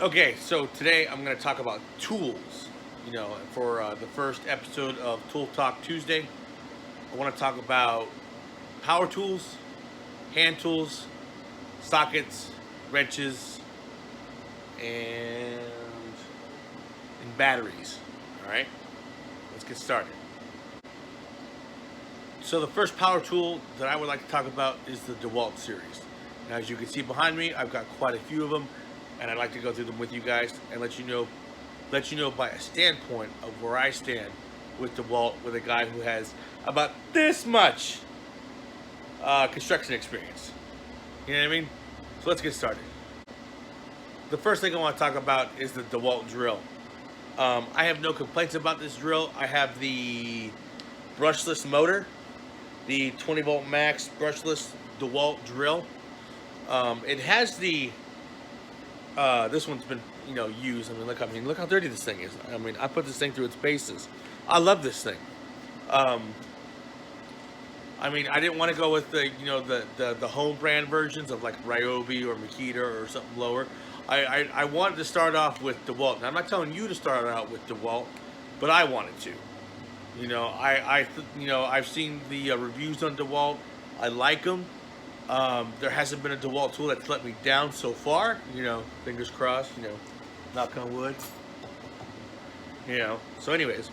Okay, so today I'm going to talk about tools. For the first episode of Tool Talk Tuesday, I want to talk about power tools, hand tools, sockets, wrenches, and batteries. All right, let's get started. So the first power tool that I would like to talk about is the DeWalt series. Now, as you can see behind me, I've got quite a few of them, and I'd like to go through them with you guys and let you know by a standpoint of where I stand with DeWalt, with a guy who has about this much construction experience. You know what I mean? So let's get started. The first thing I want to talk about is the DeWalt drill. I have no complaints about this drill. I have the brushless motor, the 20 volt max brushless DeWalt drill. It has the this one's been used. Look how dirty this thing is. I put this thing through its paces. I love this thing. I didn't want to go with the home brand versions of like Ryobi or Makita or something lower. I wanted to start off with DeWalt. Now, I'm not telling you to start out with DeWalt, but I wanted to. I've seen the reviews on DeWalt. I like them. There hasn't been a DeWalt tool that's let me down so far. Fingers crossed. Knock on wood. So anyways,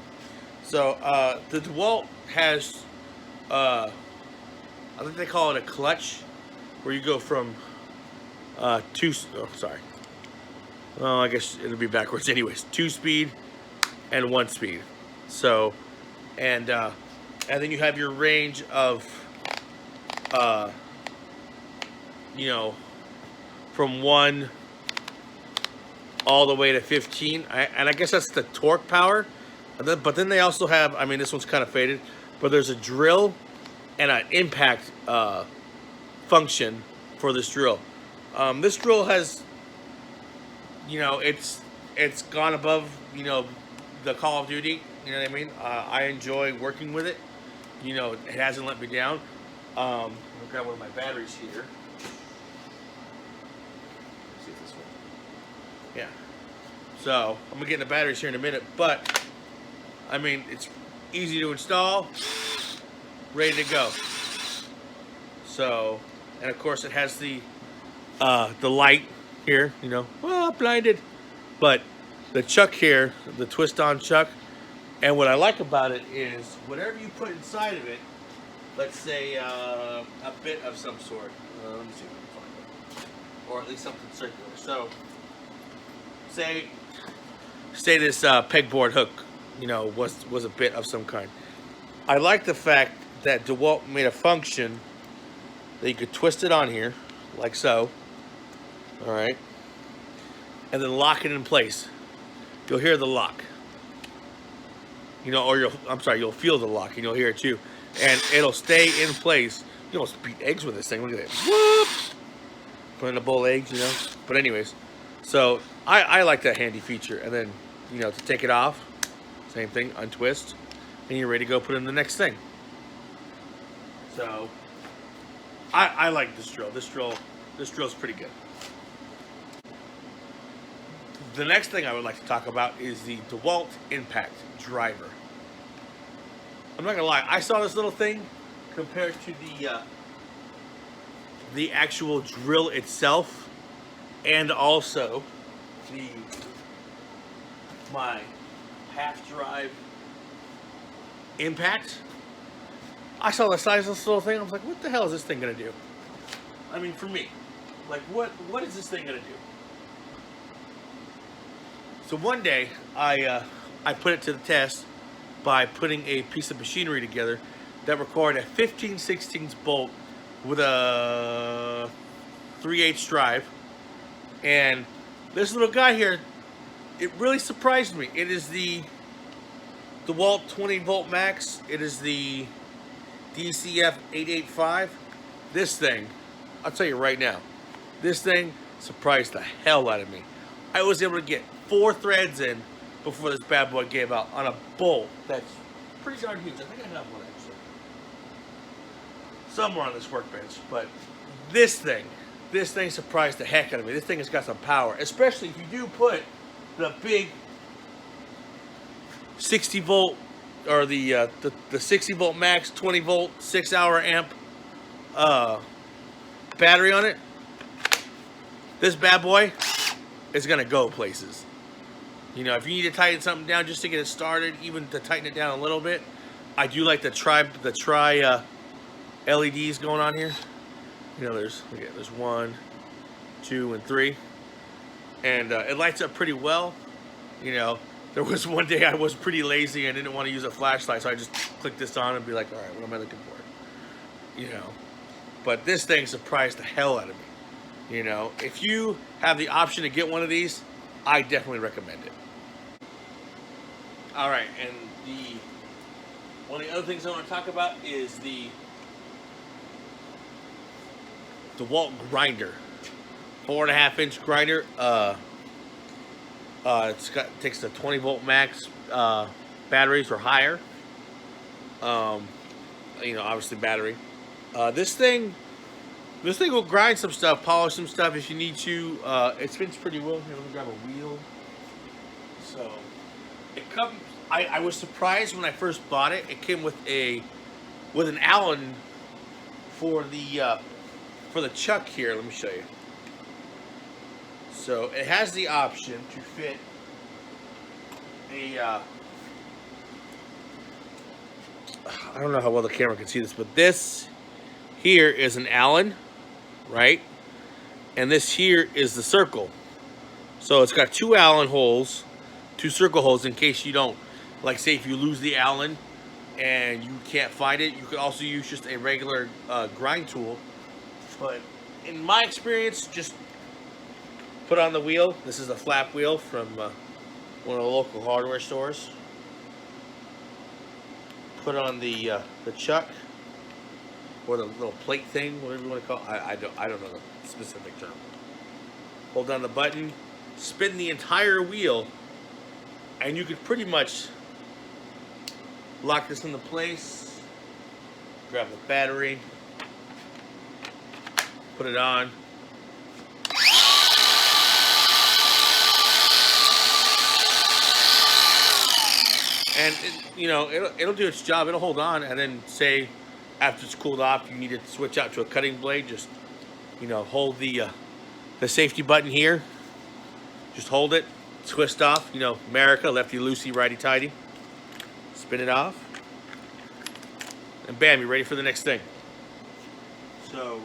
the DeWalt has, I think they call it a clutch, where you go from I guess it'll be backwards anyways. 2-speed and 1-speed. So, and then you have your range of, from 1 all the way to 15. And I guess that's the torque power. But then they also have, this one's kind of faded, but there's a drill and an impact function for this drill. This drill has, it's gone above, the Call of Duty. You know what I mean? I enjoy working with it. It hasn't let me down. I'll grab one of my batteries here. Let's see this one. Yeah. So I'm gonna get in the batteries here in a minute, but it's easy to install, ready to go. So, and of course it has the light here. Blinded, but the chuck here, the twist-on chuck. And what I like about it is whatever you put inside of it, let's say a bit of some sort. Let me see if I can find it. Or at least something circular. So, say this pegboard hook, was a bit of some kind. I like the fact that DeWalt made a function that you could twist it on here, like so. All right. And then lock it in place. You'll hear the lock. You'll feel the lock and you'll hear it too. And it'll stay in place. You almost beat eggs with this thing. Look at that. Whoop! Put in a bowl of eggs, But anyways, so I like that handy feature. And then, to take it off, same thing, untwist, and you're ready to go put in the next thing. So I like this drill. This drill's pretty good. The next thing I would like to talk about is the DeWalt Impact Driver. I'm not gonna lie, I saw this little thing compared to the actual drill itself, and also my half drive impact. I saw the size of this little thing. I was like, what the hell is this thing gonna do? For me, like, what is this thing gonna do? So one day, I put it to the test by putting a piece of machinery together that required a 15/16 bolt with a 3/8 drive. And this little guy here, it really surprised me. It is the DeWalt 20 volt max. It is the DCF 885. This thing, I'll tell you right now, this thing surprised the hell out of me. I was able to get 4 threads in before this bad boy gave out on a bolt that's pretty darn huge. I think I have one actually somewhere on this workbench. But this thing this thing surprised the heck out of me. This thing has got some power, especially if you do put the big 60 volt or the 60 volt max 20 volt 6-hour amp battery on it. This bad boy is gonna go places. You know, if you need to tighten something down just to get it started, even to tighten it down a little bit, I do like the tri LEDs going on here. You know, there's 1, 2, and 3, and it lights up pretty well. You know, there was one day I was pretty lazy and didn't want to use a flashlight, so I just clicked this on and be like, all right, what am I looking for? You know, but this thing surprised the hell out of me. You know, if you have the option to get one of these, I definitely recommend it. All right, and one of the other things I want to talk about is the DeWalt Grinder, 4.5-inch grinder. Takes the 20 volt max batteries or higher. You know, obviously battery. This thing will grind some stuff, polish some stuff if you need to. It spins pretty well. Here, let me grab a wheel. So it comes. I was surprised when I first bought it. It came with an Allen for the chuck here. Let me show you. So it has the option to fit a I don't know how well the camera can see this, but this here is an Allen, right? And this here is the circle. So it's got 2 Allen holes, 2 circle holes in case you don't, like, say if you lose the Allen and you can't find it, you could also use just a regular grind tool. But in my experience, just put on the wheel. This is a flap wheel from one of the local hardware stores. Put on the chuck, or the little plate thing, whatever you want to call it. I don't know the specific term. Hold down the button, spin the entire wheel, and you could pretty much lock this into place. Grab the battery, put it on. And it'll do its job. It'll hold on, and then say after it's cooled off, you need to switch out to a cutting blade. Just hold the safety button here. Just hold it, twist off. America, lefty loosey, righty tighty. Spin it off, and bam, you're ready for the next thing. So,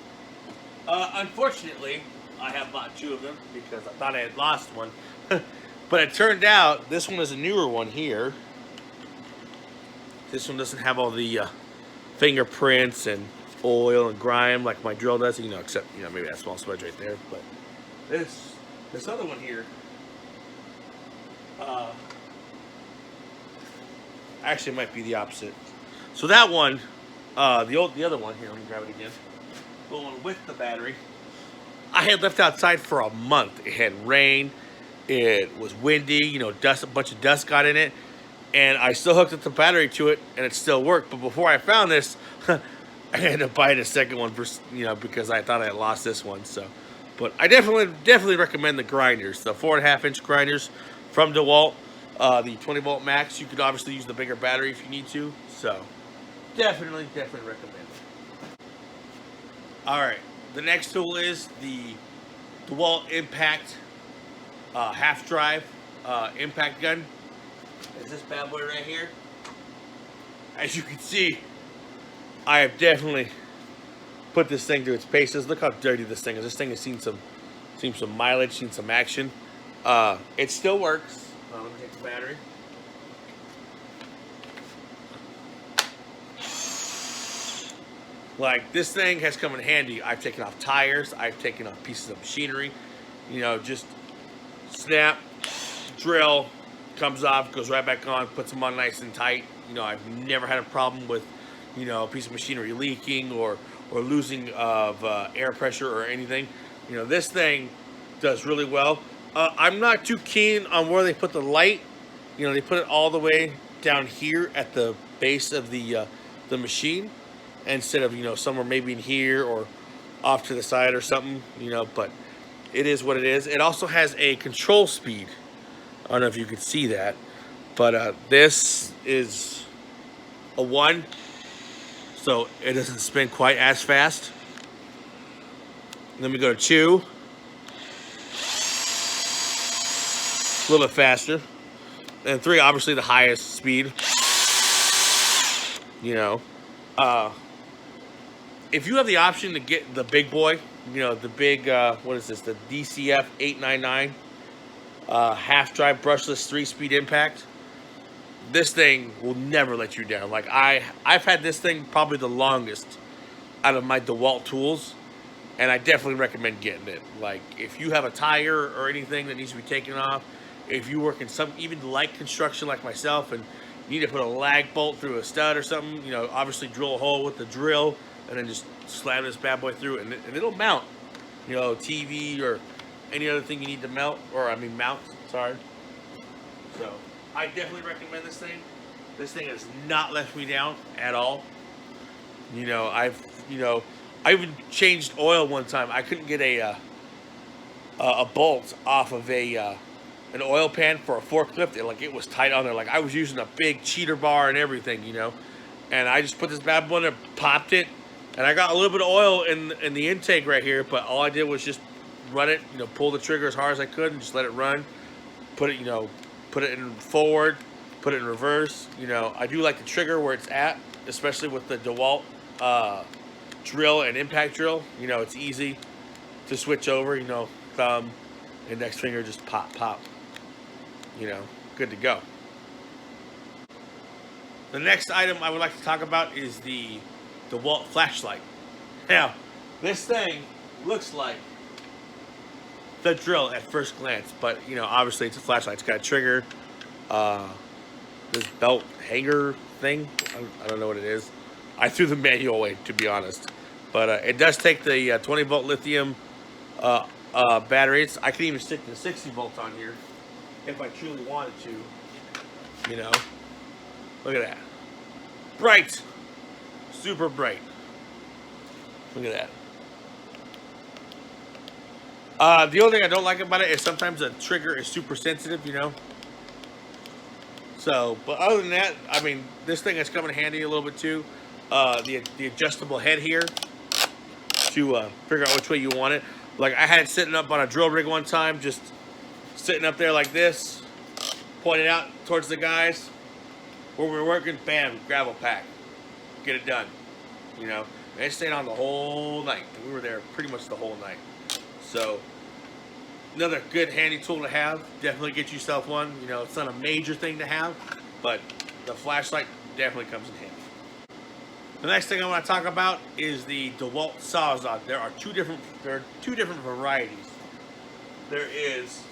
unfortunately, I have bought 2 of them because I thought I had lost one, but it turned out this one is a newer one here. This one doesn't have all the fingerprints and oil and grime like my drill does, except, maybe that small smudge right there. But this other one here, actually might be the opposite. So that one, the other one here, let me grab it again. The one with the battery, I had left outside for a month. It had rain, it was windy, dust, a bunch of dust got in it. And I still hooked up the battery to it, and it still worked. But before I found this, I had to buy the second one for, because I thought I had lost this one. So, but I definitely recommend the grinders, the 4.5-inch grinders from DeWalt, the 20 volt max. You could obviously use the bigger battery if you need to. So, definitely recommend it. All right, the next tool is the DeWalt Impact half drive impact gun. Is this bad boy right here. As you can see, I have definitely put this thing through its paces. Look how dirty this thing is. This thing has seen some mileage, seen some action. It still works. Let me take the battery. Like, this thing has come in handy. I've taken off tires. I've taken off pieces of machinery. Just snap, drill, comes off, goes right back on, puts them on nice and tight. I've never had a problem with, a piece of machinery leaking or losing of air pressure or anything. This thing does really well. I'm not too keen on where they put the light. They put it all the way down here at the base of the machine instead of, somewhere maybe in here or off to the side or something, you know, but it is what it is. It also has a control speed. I don't know if you can see that, but this is a 1, so it doesn't spin quite as fast. Then we go to 2, a little bit faster. And 3, obviously the highest speed. You know, if you have the option to get the big boy, you know, the big, what is this, the DCF 899 half drive brushless 3-speed impact, this thing will never let you down. Like I've had this thing probably the longest out of my DeWalt tools, and I definitely recommend getting it. Like if you have a tire or anything that needs to be taken off, if you work in some even light construction like myself and you need to put a lag bolt through a stud or something, you know, obviously drill a hole with the drill and then just slam this bad boy through, and it'll mount, you know, TV or any other thing you need to mount, sorry. So I definitely recommend this thing. This thing has not let me down at all. You know, I even changed oil one time. I couldn't get a bolt off of an oil pan for a forklift. It was tight on there. Like I was using a big cheater bar and everything, you know. And I just put this bad boy in there, popped it, and I got a little bit of oil in the intake right here. But all I did was just run it, you know, pull the trigger as hard as I could and just let it run. Put it, you know, put it in forward, put it in reverse. You know, I do like the trigger where it's at, especially with the DeWalt drill and impact drill. You know, it's easy to switch over. You know, thumb, index finger, just pop, pop. You know, good to go. The next item I would like to talk about is the DeWalt flashlight. Now, this thing looks like the drill at first glance, but you know, obviously it's a flashlight. It's got a trigger, this belt hanger thing. I don't know what it is. I threw the manual away, to be honest. But it does take the 20 volt lithium batteries. I can even stick the 60 volts on here if I truly wanted to. You know, look at that. Bright, super bright. Look at that. The only thing I don't like about it is sometimes the trigger is super sensitive, you know. So, but other than that, I mean, this thing has come in handy a little bit too. The adjustable head here to figure out which way you want it. Like I had it sitting up on a drill rig one time, just sitting up there like this, pointed out towards the guys where we were working. Bam, gravel pack, get it done. You know, and it stayed on the whole night. We were there pretty much the whole night. So another good handy tool to have. Definitely get yourself one. You know, it's not a major thing to have, but the flashlight definitely comes in handy. The next thing I want to talk about is the DeWalt Sawzall. There are two different varieties. There is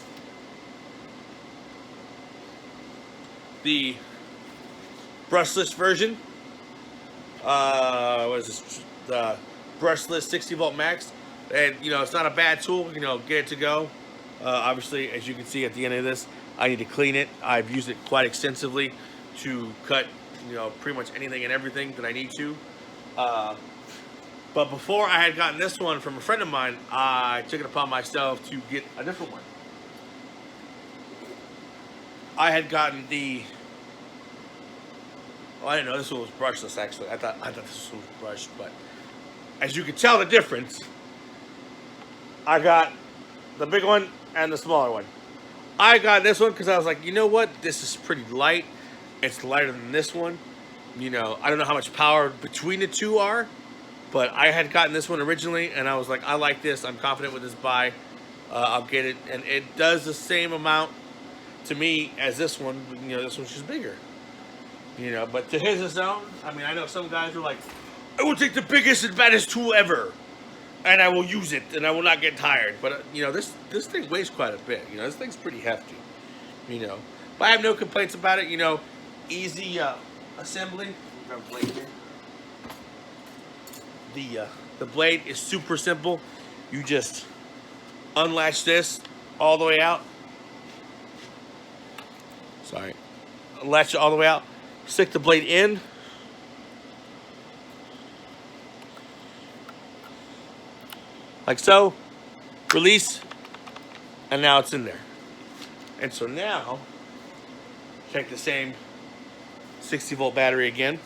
the brushless version. What is this? The brushless 60 volt max. And you know, it's not a bad tool. You know, get it to go. Obviously, as you can see at the end of this, I need to clean it. I've used it quite extensively to cut, you know, pretty much anything and everything that I need to. But before I had gotten this one from a friend of mine, I took it upon myself to get a different one. I had gotten the... Well, I didn't know this one was brushless, actually. I thought this one was brushed, but as you can tell the difference, I got the big one and the smaller one. I got this one because I was like, you know what? This is pretty light. It's lighter than this one. You know, I don't know how much power between the two are, but I had gotten this one originally, and I was like, I like this. I'm confident with this buy. I'll get it. And it does the same amount to me as this one. You know, this one's just bigger. You know, but to his own, I mean, I know some guys are like, I will take the biggest and baddest tool ever, and I will use it, and I will not get tired. But, you know, this thing weighs quite a bit. You know, this thing's pretty hefty. You know, but I have no complaints about it. You know, easy assembly. Blade here. The blade is super simple. You just unlatch this all the way out. Sorry. Latch it all the way out. Stick the blade in. like so, release, and now it's in there. And so now, take the same 60-volt battery again,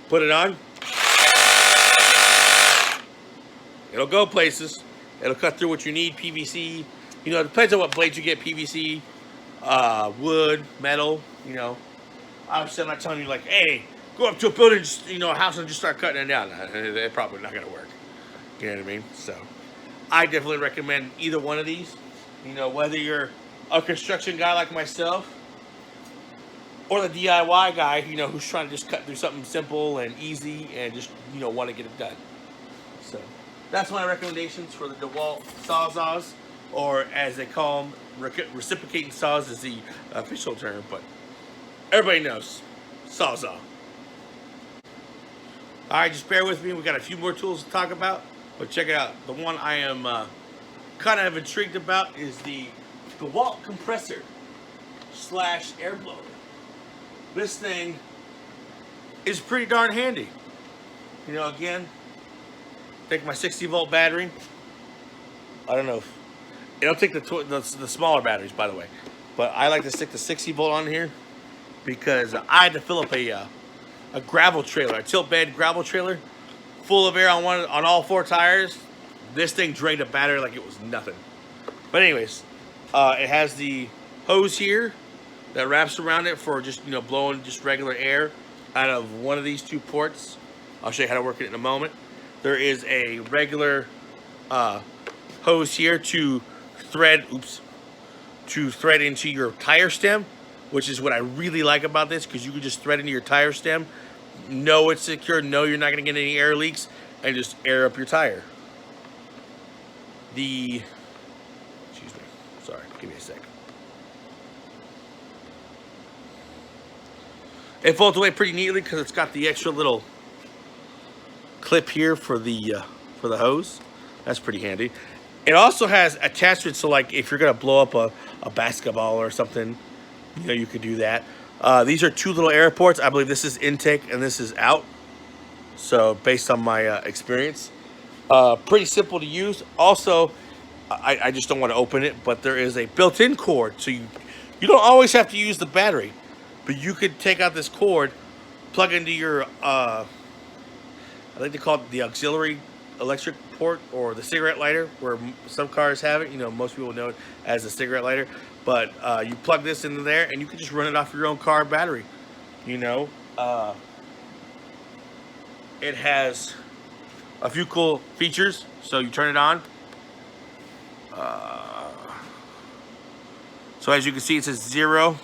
put it on. It'll go places. It'll cut through what you need, PVC. You know, it depends on what blades you get, PVC, wood, metal, you know. Obviously, I'm not telling you, like, hey, go up to a building, just, you know, a house and just start cutting it down. They're probably not going to work. You know what I mean? So, I definitely recommend either one of these. You know, whether you're a construction guy like myself or the DIY guy, you know, who's trying to just cut through something simple and easy and just, you know, want to get it done. So, that's my recommendations for the DeWalt Sawzalls, or as they call them, reciprocating saws is the official term, but everybody knows Sawzall. Alright, just bear with me. We got a few more tools to talk about, but check it out. The one I am kind of intrigued about is the DeWalt compressor / air blower. This thing is pretty darn handy. You know, again, take my 60-volt battery. I don't know if it'll take the smaller batteries, by the way, but I like to stick the 60-volt on here because I had to fill up a gravel trailer, a tilt bed gravel trailer, full of air on all 4 tires. This thing drained a battery like it was nothing. But anyways, it has the hose here that wraps around it for just, you know, blowing just regular air out of one of these 2 ports. I'll show you how to work it in a moment. There is a regular hose here to thread into your tire stem, which is what I really like about this, because you can just thread into your tire stem, know it's secure, know you're not going to get any air leaks, and just air up your tire. Excuse me, sorry, give me a sec. It folds away pretty neatly because it's got the extra little clip here for the hose. That's pretty handy. It also has attachments, so like if you're gonna blow up a basketball or something, you know, you could do that. These are 2 little air ports. I believe this is intake and this is out. So based on my experience, pretty simple to use. Also, I just don't want to open it, but there is a built-in cord, so you don't always have to use the battery, but you could take out this cord, plug into your I think they call it the auxiliary electric port, or the cigarette lighter, where some cars have it. You know, most people know it as a cigarette lighter, but you plug this into there and you can just run it off your own car battery. You know, it has a few cool features. So you turn it on. So as you can see, it says 0.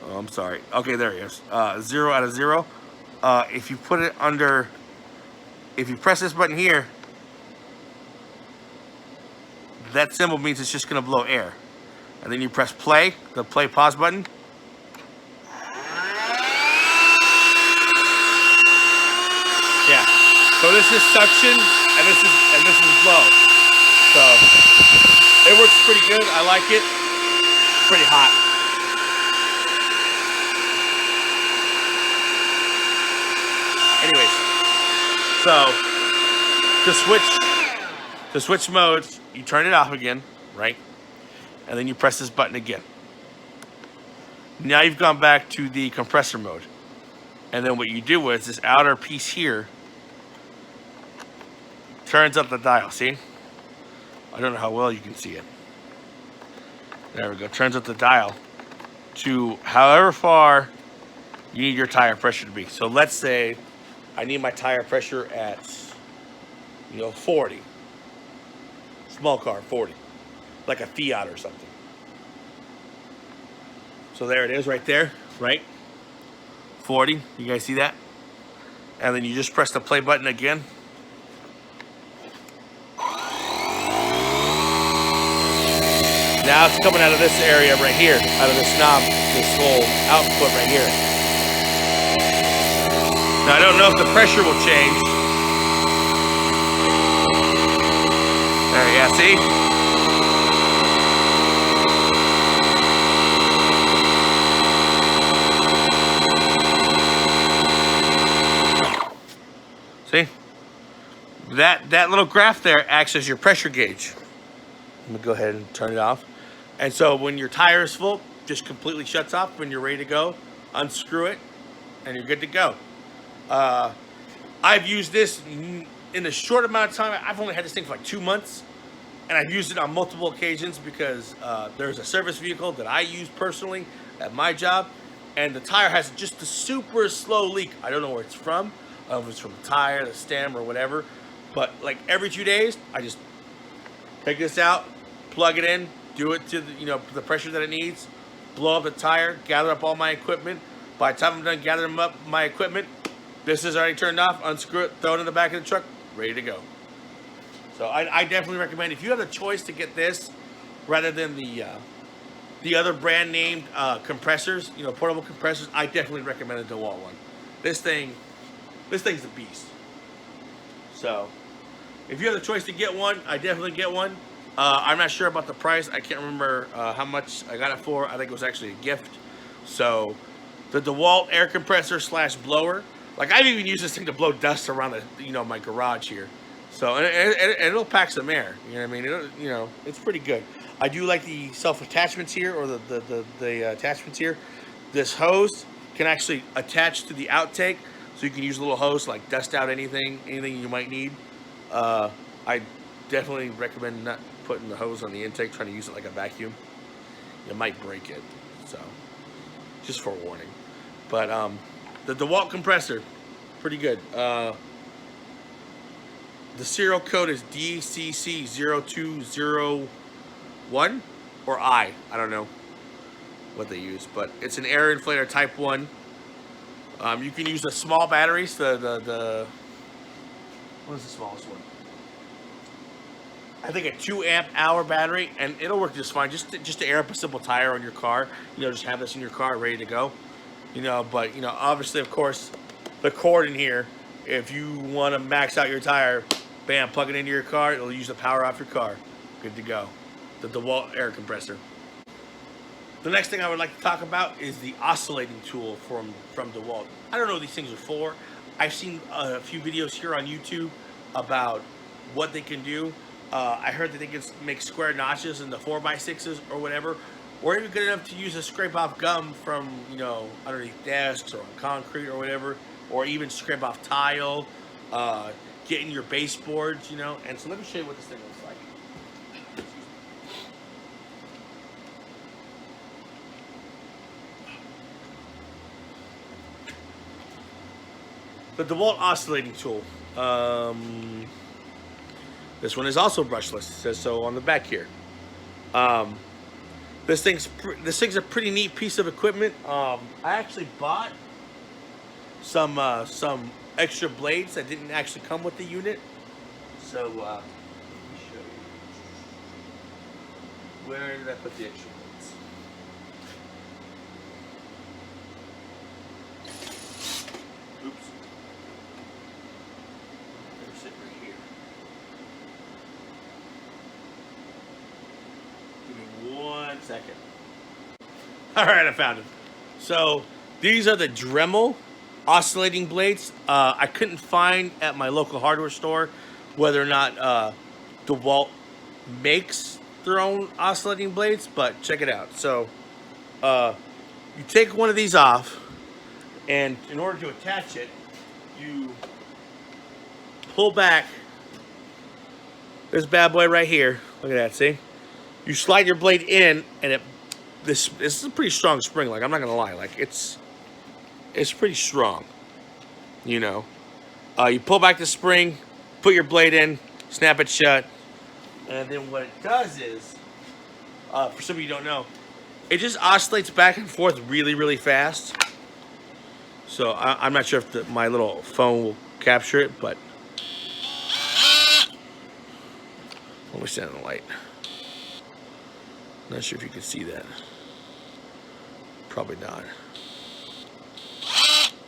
Oh, I'm sorry. Okay, there it is. 0 out of 0. If you put it under, if you press this button here, that symbol means it's just going to blow air. And then you press play, the play pause button. Yeah. So this is suction and this is blow. So it works pretty good. I like it. It's pretty hot. Anyways, so to switch modes, you turn it off again, right? And then you press this button again. Now you've gone back to the compressor mode. And then what you do is this outer piece here turns up the dial, see? I don't know how well you can see it. There we go, turns up the dial to however far you need your tire pressure to be. So let's say I need my tire pressure at, 40. Small car, 40. Like a Fiat or something. So there it is right there, right? 40, you guys see that? And then you just press the play button again. Now it's coming out of this area right here, out of this knob, this whole output right here. Now I don't know if the pressure will change. There, yeah, see? That little graph there acts as your pressure gauge. I'm gonna go ahead and turn it off. And so when your tire is full, just completely shuts off. When you're ready to go, unscrew it, and you're good to go. I've used this in a short amount of time. I've only had this thing for like 2 months, and I've used it on multiple occasions because there's a service vehicle that I use personally at my job, and the tire has just a super slow leak. I don't know where it's from. I don't know if it's from the tire, the stem, or whatever. But like every 2 days, I just take this out, plug it in, do it to the pressure that it needs, blow up the tire, gather up all my equipment. By the time I'm done gathering up my equipment, this is already turned off, unscrew it, throw it in the back of the truck, ready to go. So I definitely recommend, if you have the choice to get this rather than the other brand named compressors, portable compressors, I definitely recommend the DeWalt one. This thing's a beast. So if you have the choice to get one, I definitely get one. I'm not sure about the price. I can't remember how much I got it for. I think it was actually a gift. So the DeWalt air compressor / blower. Like I've even used this thing to blow dust around my garage here. So and it'll pack some air. You know what I mean? It's pretty good. I do like the self attachments here, or the attachments here. This hose can actually attach to the outtake, so you can use a little hose to like dust out anything you might need. I definitely recommend not putting the hose on the intake, trying to use it like a vacuum. You might break it, so just for warning. But the DeWalt compressor, pretty good. The serial code is DCC0201 or I don't know what they use, but it's an air inflator type 1. You can use the small batteries, what is the smallest one? I think a 2 amp hour battery, and it'll work just fine. Just to air up a simple tire on your car. Just have this in your car ready to go. But obviously, of course, the cord in here, if you want to max out your tire, bam, plug it into your car. It'll use the power off your car. Good to go. The DeWalt air compressor. The next thing I would like to talk about is the oscillating tool from DeWalt. I don't know what these things are for. I've seen a few videos here on YouTube about what they can do. I heard that they can make square notches in the 4x6s or whatever, or even good enough to use a scrape off gum from underneath desks or on concrete or whatever, or even scrape off tile, get in your baseboards, And so let me show you what this thing looks like. The DeWalt oscillating tool. This one is also brushless. It says so on the back here. This thing's a pretty neat piece of equipment. I actually bought some extra blades that didn't actually come with the unit. So let me show you. Where did I put the extra blades? Oops. They're sitting right here. Give me 1 second. All right, I found them. So these are the Dremel oscillating blades. I couldn't find at my local hardware store whether or not DeWalt makes their own oscillating blades, but check it out. So you take one of these off, and in order to attach it, you pull back this bad boy right here. Look at that, see? You slide your blade in, and this is a pretty strong spring. Like, I'm not gonna lie, like it's pretty strong. You pull back the spring, put your blade in, snap it shut, and then what it does is, for some of you who don't know, it just oscillates back and forth really, really fast. So I'm not sure if my little phone will capture it, but let me stand in the light. Not sure if you can see that. Probably not.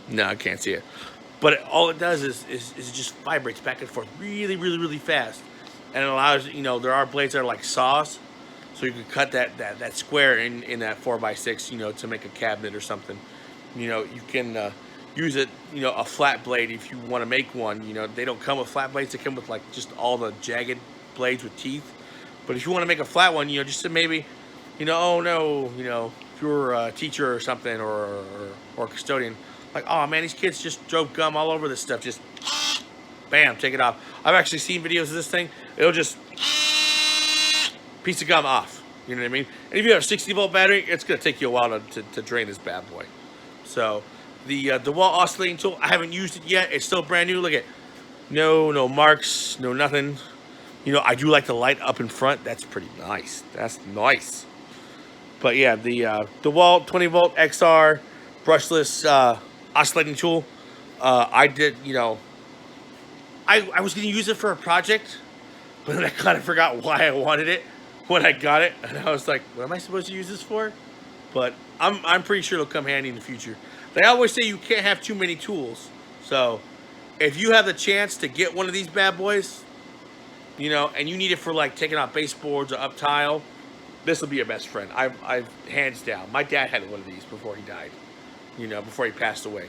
No, I can't see it. But all it does is it just vibrates back and forth really, really, really fast. And it allows, there are blades that are like saws. So you can cut that square in that 4x6, to make a cabinet or something. You use it, you know, a flat blade if you want to make one. You know, they don't come with flat blades; they come with like just all the jagged blades with teeth. But if you want to make a flat one, you know, just to maybe, you know, oh no, you know, if you're a teacher or something or a custodian, like, oh man, these kids just drove gum all over this stuff. Just bam, take it off. I've actually seen videos of this thing. It'll just piece of gum off. You know what I mean? And if you have a 60-volt battery, it's gonna take you a while to drain this bad boy. So the DeWalt oscillating tool, I haven't used it yet. It's still brand new. Look at, no marks, no nothing. You know, I do like the light up in front. That's pretty nice. That's nice. But yeah, the DeWalt 20-volt XR brushless oscillating tool. I did, you know, I was gonna use it for a project, but then I kind of forgot why I wanted it when I got it, and I was like, what am I supposed to use this for? But I'm pretty sure it'll come handy in the future. They always say you can't have too many tools, so if you have the chance to get one of these bad boys, you know, and you need it for like taking out baseboards or up tile, this will be your best friend. I've hands down. My dad had one of these before he died, you know, before he passed away,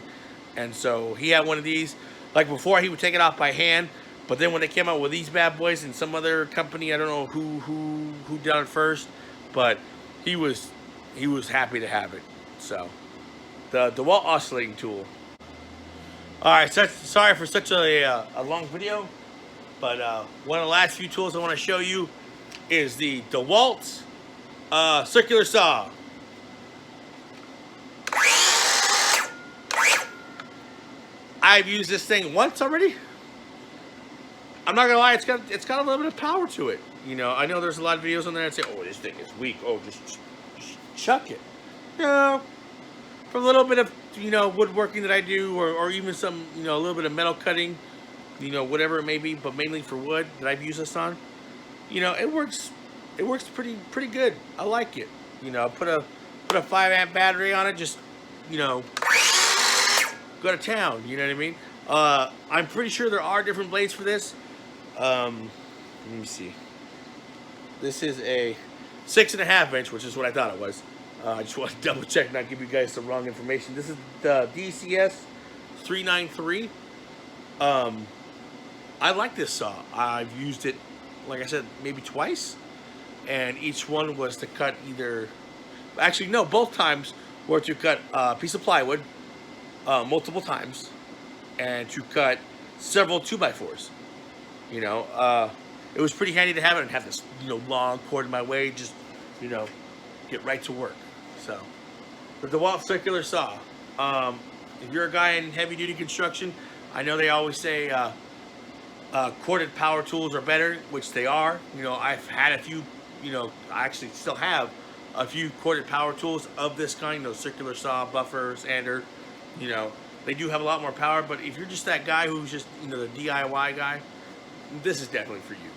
and so he had one of these. Like before, he would take it off by hand, but then when they came out with these bad boys and some other company, I don't know who done it first, but he was happy to have it. So the DeWalt oscillating tool. All right, sorry for such a long video, but one of the last few tools I want to show you is the DeWalt Circular Saw. I've used this thing once already. I'm not gonna lie, it's got a little bit of power to it. You know, I know there's a lot of videos on there that say, "Oh, this thing is weak. Oh, just chuck it." You know, for a little bit of, you know, woodworking that I do, or even some, you know, a little bit of metal cutting, you know, whatever it may be, but mainly for wood that I've used this on. You know, it works. It works pretty good. I like it. You know, put a 5-amp battery on it. Just, you know, go to town. You know what I mean? I'm pretty sure there are different blades for this. Let me see. This is a 6.5 inch, which is what I thought it was. I just want to double check, not give you guys some wrong information. This is the DCS 393. I like this saw. I've used it, like I said, maybe twice, and each one was to cut either, actually no, both times were to cut a piece of plywood multiple times, and to cut several 2x4s. You know, it was pretty handy to have it and have this, you know, long cord in my way, just, you know, get right to work. So, the DeWalt Circular Saw. If you're a guy in heavy duty construction, I know they always say corded power tools are better, which they are. You know, I've had a few, you know, I actually still have a few corded power tools of this kind, you know, circular saw, buffer, sander. You know, they do have a lot more power, but if you're just that guy who's just, you know, the DIY guy, this is definitely for you.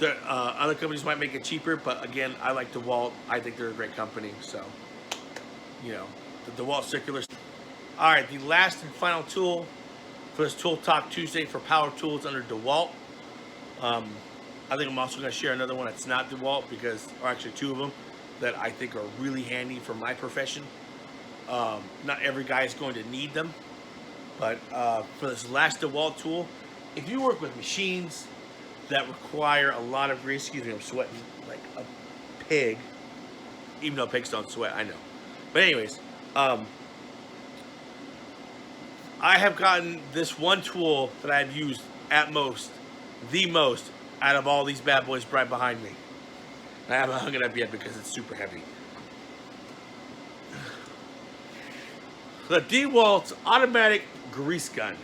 The other companies might make it cheaper, but again, I like DeWalt. I think they're a great company, so, you know, the DeWalt Circular. All right, the last and final tool for this Tool Talk Tuesday for power tools under DeWalt. I think I'm also going to share another one that's not DeWalt, because, or actually two of them, that I think are really handy for my profession. Not every guy is going to need them, but for this last DeWalt tool, if you work with machines that require a lot of grease, excuse me, I'm sweating like a pig, even though pigs don't sweat, I know. But anyways, I have gotten this one tool that I've used at most, the most, out of all these bad boys right behind me. I haven't hung it up yet because it's super heavy. The DeWalt automatic grease gun.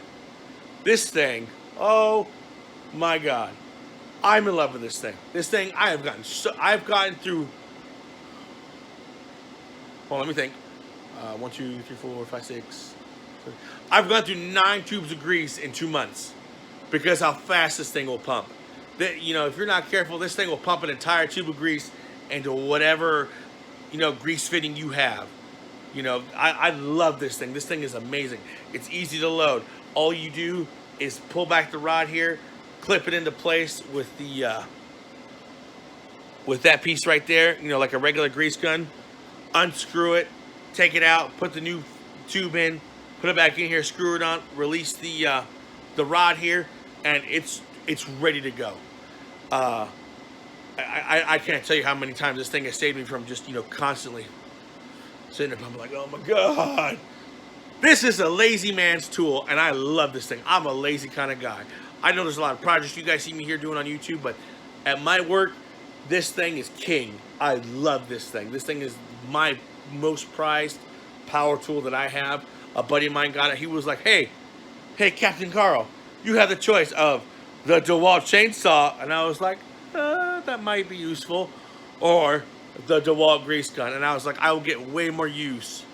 This thing, oh my God, I'm in love with this thing. This thing, I've gotten through. Well, let me think. 1, 2, 3, 4, 5, 6. I've gone through 9 tubes of grease in 2 months because how fast this thing will pump. You know, if you're not careful, this thing will pump an entire tube of grease into whatever, you know, grease fitting you have. You know, I love this thing. This thing is amazing. It's easy to load. All you do is pull back the rod here, clip it into place with the with that piece right there, you know, like a regular grease gun. Unscrew it, take it out, put the new tube in, put it back in here, screw it on, release the rod here, and it's ready to go. I can't tell you how many times this thing has saved me from just, you know, constantly sitting there, I'm like, oh my God. This is a lazy man's tool, and I love this thing. I'm a lazy kind of guy. I know there's a lot of projects you guys see me here doing on YouTube, but at my work, this thing is king. I love this thing. This thing is my most prized power tool that I have. A buddy of mine got it. He was like, hey, Captain Carl, you have the choice of the DeWalt chainsaw. And I was like, that might be useful. Or the DeWalt grease gun. And I was like, I will get way more use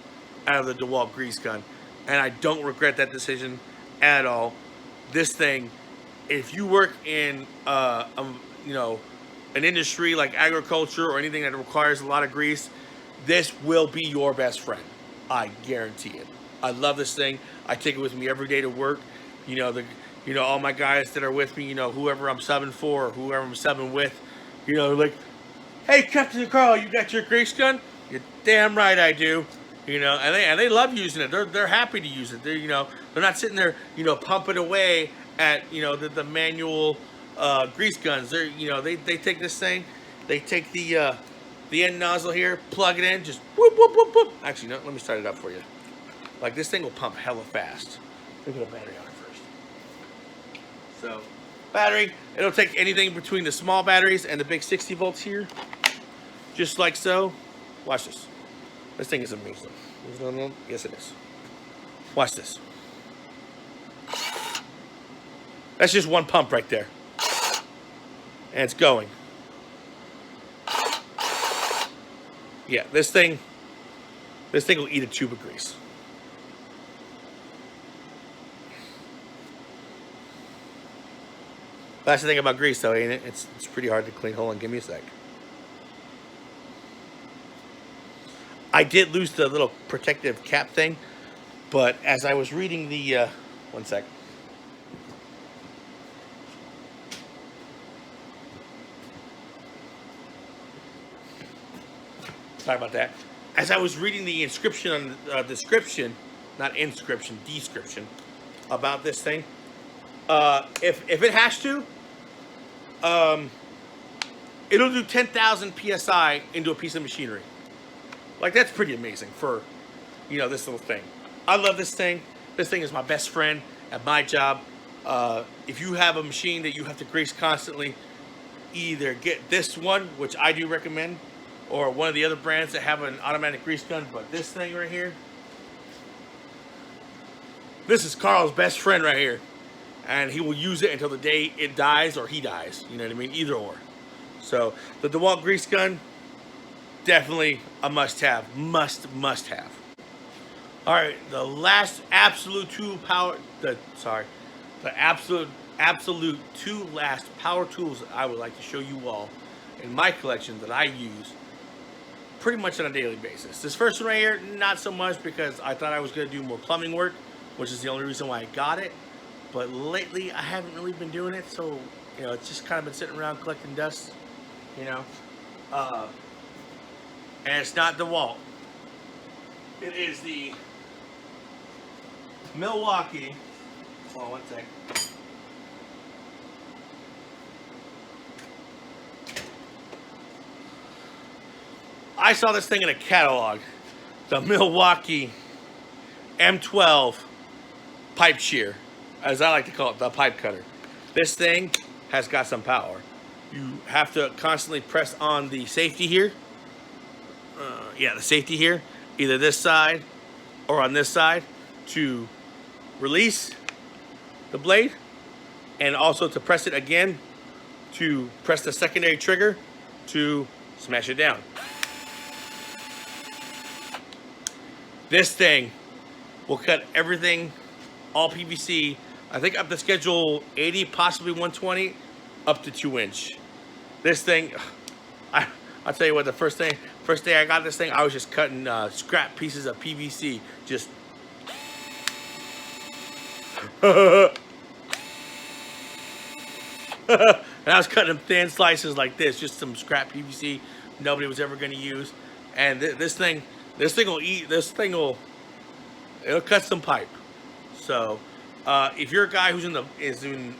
out of the DeWalt grease gun. And I don't regret that decision at all. This thing, if you work in, you know, an industry like agriculture or anything that requires a lot of grease, this will be your best friend. I guarantee it. I love this thing. I take it with me every day to work. You know, all my guys that are with me, you know, whoever I'm subbing for or whoever I'm subbing with, you know, like, hey, Captain Carl, you got your grease gun? You're damn right I do. You know, and they love using it. They're happy to use it. They're, you know, they're not sitting there, you know, pumping away at, you know, the manual grease guns. They're, you know, they take this thing, they take the end nozzle here, plug it in, just whoop whoop whoop whoop. Actually, no, let me start it up for you. Like, this thing will pump hella fast. Look at the battery on it first. So, battery, it'll take anything between the small batteries and the big 60 volts here, just like so. Watch this. This thing is amazing. Yes, it is. Watch this. That's just one pump right there. And it's going. Yeah, this thing will eat a tube of grease. That's the thing about grease, though, ain't it? It's pretty hard to clean. Hold on, give me a sec. I did lose the little protective cap thing, but as I was reading the, one sec. Sorry about that. As I was reading the inscription on description, not inscription, description about this thing, if it has to, it'll do 10,000 psi into a piece of machinery. Like, that's pretty amazing for, you know, this little thing. I love this thing. This thing is my best friend at my job. If you have a machine that you have to grease constantly, either get this one, which I do recommend, or one of the other brands that have an automatic grease gun. But this thing right here, this is Carl's best friend right here. And he will use it until the day it dies or he dies. You know what I mean? Either or. So, the DeWalt grease gun, definitely a must-have. Must-have. All right, the last absolute two last power tools that I would like to show you all in my collection that I use pretty much on a daily basis. This first one right here, not so much, because I thought I was going to do more plumbing work, which is the only reason why I got it. But lately, I haven't really been doing it, so, you know, it's just kind of been sitting around collecting dust, you know. And it's not DeWalt. It is the Milwaukee. Hold on one sec. I saw this thing in a catalog. The Milwaukee M12 pipe shear, as I like to call it, the pipe cutter. This thing has got some power. You have to constantly press on the safety here. The safety here, either this side or on this side, to release the blade, and also to press it again to press the secondary trigger to smash it down. This thing will cut everything, all PVC, I think up to schedule 80, possibly 120, up to 2-inch. This thing, I'll tell you what, the first day I got this thing, I was just cutting scrap pieces of PVC. Just. And I was cutting them thin slices like this, just some scrap PVC nobody was ever going to use. And this thing will eat. This thing will. it'll cut some pipe. So if you're a guy who's doing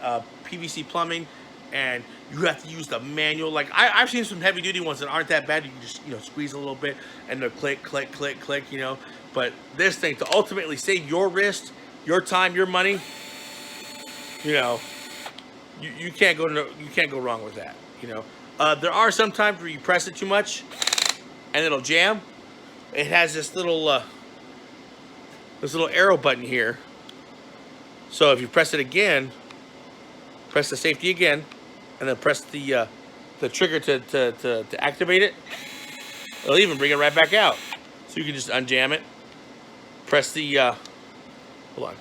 PVC plumbing and you have to use the manual, like I've seen some heavy duty ones that aren't that bad. You can just squeeze a little bit and they'll click, click, click, click. But this thing, to ultimately save your wrist, your time, your money, you can't go wrong with that. There are some times where you press it too much and it'll jam. It has this little arrow button here. So if you press it again, press the safety again, and then press the trigger to activate it, it'll even bring it right back out. So you can just unjam it, press the hold on.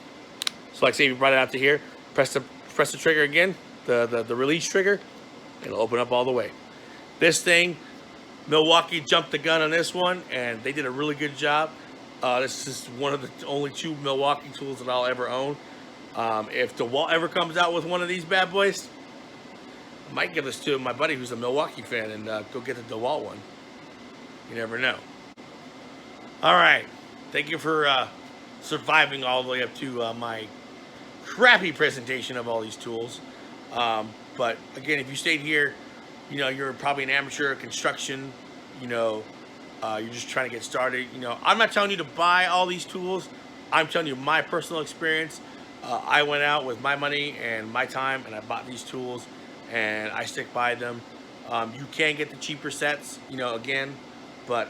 So like say you brought it out to here, press the trigger again, the release trigger, it'll open up all the way. This thing, Milwaukee jumped the gun on this one, and they did a really good job. This is one of the only 2 Milwaukee tools that I'll ever own. If DeWalt ever comes out with one of these bad boys, I might give this to my buddy who's a Milwaukee fan and go get the DeWalt one. You never know. All right. Thank you for surviving all the way up to my crappy presentation of all these tools. But again, if you stayed here, you're probably an amateur at construction. You're just trying to get started. I'm not telling you to buy all these tools. I'm telling you my personal experience. I went out with my money and my time and I bought these tools and I stick by them. You can get the cheaper sets, again, but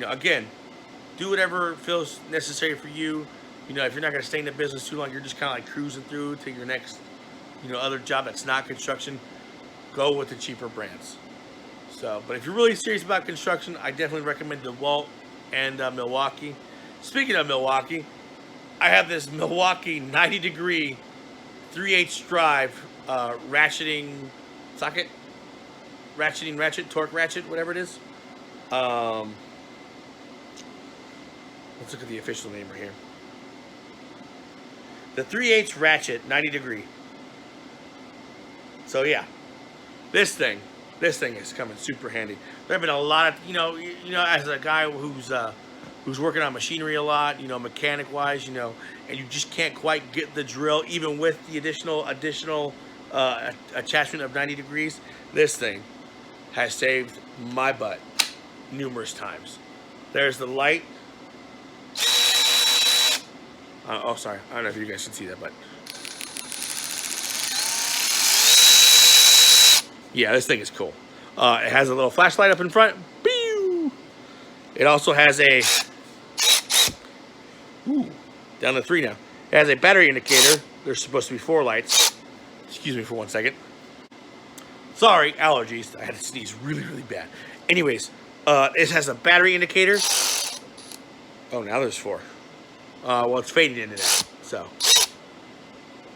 again, do whatever feels necessary for you. If you're not going to stay in the business too long, you're just kind of like cruising through to your next, other job that's not construction, go with the cheaper brands. So, but if you're really serious about construction, I definitely recommend DeWalt and Milwaukee. Speaking of Milwaukee, I have this Milwaukee 90-degree 3/8 drive ratcheting socket, torque ratchet, whatever it is. Let's look at the official name right here. The 3/8 ratchet 90-degree. So yeah, this thing is coming super handy. There have been a lot of, as a guy who's working on machinery a lot, mechanic wise, and you just can't quite get the drill, even with the additional attachment of 90 degrees. This thing has saved my butt numerous times. There's the light. Oh, sorry. I don't know if you guys can see that, but yeah, this thing is cool. It has a little flashlight up in front. Pew! It also has a down to 3 now. It has a battery indicator. There's supposed to be 4 lights. Excuse me for 1 second. Sorry, allergies. I had to sneeze really, really bad. Anyways, it has a battery indicator. Oh, now there's 4. Well, it's fading in and out. So,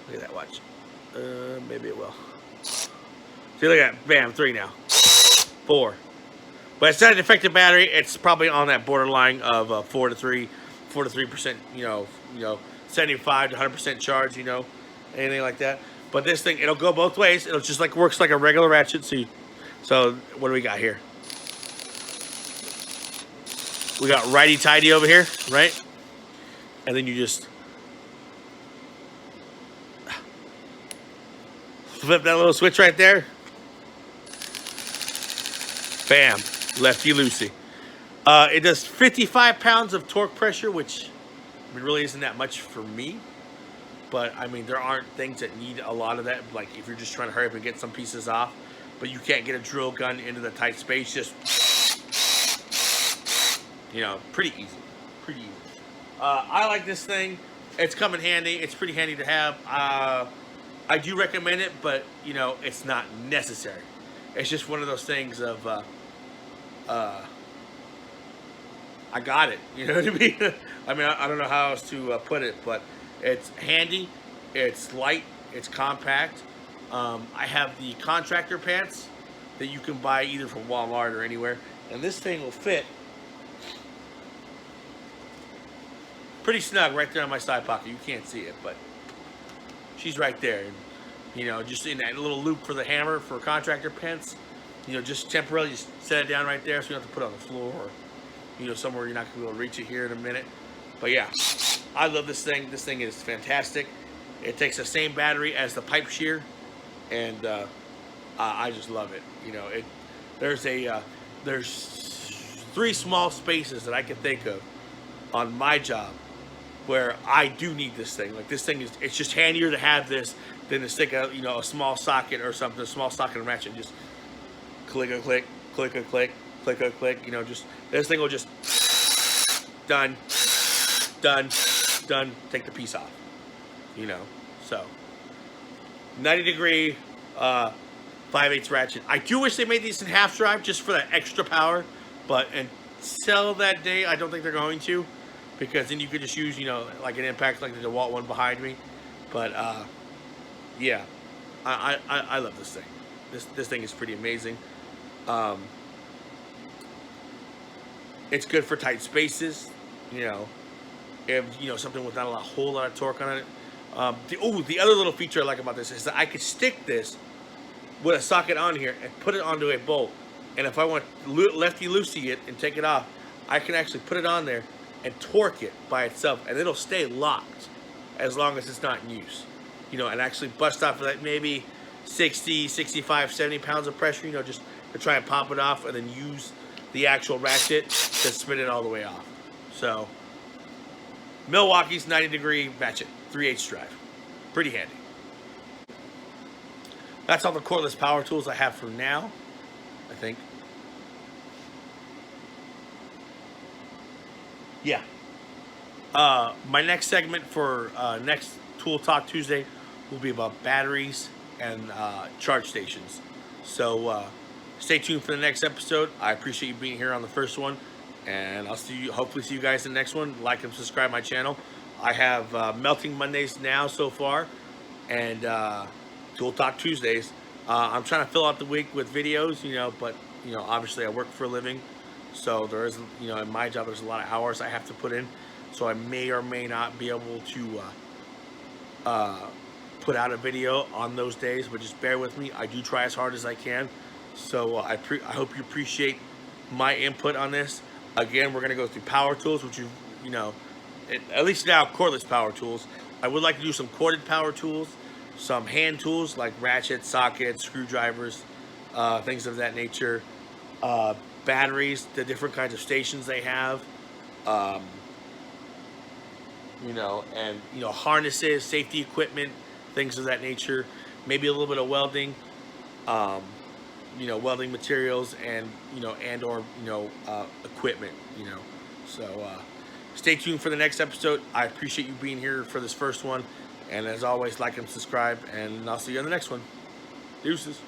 look at that watch. Maybe it will. See, look at that. Bam, 3 now. 4. But it's not an effective battery. It's probably on that borderline of 4 to 3%, 75 to 100% charge, anything like that. But this thing, it'll go both ways. It'll just works like a regular ratchet. So what do we got here? We got righty-tighty over here, right? And then you just flip that little switch right there. Bam, lefty-loosey. It does 55 pounds of torque pressure, which really isn't that much for me. But, there aren't things that need a lot of that. Like, if you're just trying to hurry up and get some pieces off, but you can't get a drill gun into the tight space, just, pretty easy. Pretty easy. I like this thing. It's come in handy. It's pretty handy to have. I do recommend it, but, it's not necessary. It's just one of those things of, I got it. You know what I mean? I don't know how else to put it, but it's handy, it's light, it's compact. I have the contractor pants that you can buy either from Walmart or anywhere, and this thing will fit pretty snug right there in my side pocket. You can't see it, but she's right there. And, just in that little loop for the hammer for contractor pants, just temporarily just set it down right there so you don't have to put it on the floor or, somewhere you're not going to be able to reach it here in a minute. But yeah, I love this thing. This thing is fantastic. It takes the same battery as the pipe shear, and I just love it. You know, there's 3 small spaces that I can think of on my job where I do need this thing. Like this thing it's just handier to have this than to stick a small socket or something, a small socket and ratchet, and just click a click, click a click, click a click. You know, just this thing will just done, done, done. Take the piece off. You know, so 90-degree 5/8 ratchet. I do wish they made these in half drive just for that extra power, but until that day, I don't think they're going to, because then you could just use, like an impact like the DeWalt one behind me. But yeah, I love this thing. This thing is pretty amazing. It's good for tight spaces. If something with not a whole lot of torque on it. The other little feature I like about this is that I could stick this with a socket on here and put it onto a bolt. And if I want lefty-loosey it and take it off, I can actually put it on there and torque it by itself, and it'll stay locked as long as it's not in use. And actually bust off of that maybe 60, 65, 70 pounds of pressure, just to try and pop it off, and then use the actual ratchet to spin it all the way off. So, Milwaukee's 90-degree ratchet, 3/8 drive. Pretty handy. That's all the cordless power tools I have for now, I think. Yeah. My next segment for next Tool Talk Tuesday will be about batteries and charge stations. So stay tuned for the next episode. I appreciate you being here on the first one, and I'll hopefully see you guys in the next one. Like and subscribe my channel. I have Melting Mondays now so far, and Tool Talk Tuesdays. I'm trying to fill out the week with videos, but obviously I work for a living, so there is, in my job there's a lot of hours I have to put in, so I may or may not be able to put out a video on those days, but just bear with me. I do try as hard as I can, so I hope you appreciate my input on this. Again, we're gonna go through power tools, which at least now cordless power tools. I would like to do some corded power tools, some hand tools like ratchets, sockets, screwdrivers, things of that nature, batteries, the different kinds of stations they have, and harnesses, safety equipment, things of that nature. Maybe a little bit of welding, welding materials, and or equipment. So stay tuned for the next episode. I appreciate you being here for this first one. And as always, like and subscribe, and I'll see you on the next one. Deuces.